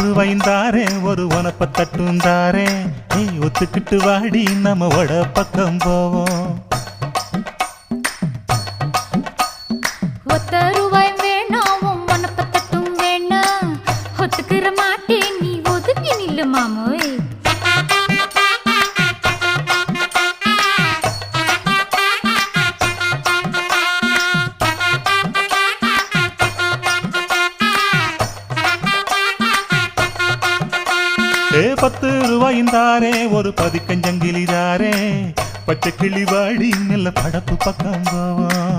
ரூபாய்ந்தாரே ஒரு உனப்ப தட்டுந்தாரே ஒத்துக்கிட்டு வாடி நம்ம வட பக்கம் போவோம். ஒத்த ரூபாய் வேணாம் உனப்ப தட்டும் வேணாம் ஒத்துக்கிற மாட்டேன் நீ ஒதுங்கி நில்லு மாமோய். ரூபாய்ந்தாரே ஒரு பதிக்கஞ்சங்கிலிதாரே பச்சை கிளி வாடி நல்ல படப்பு பக்கம் போவோம்.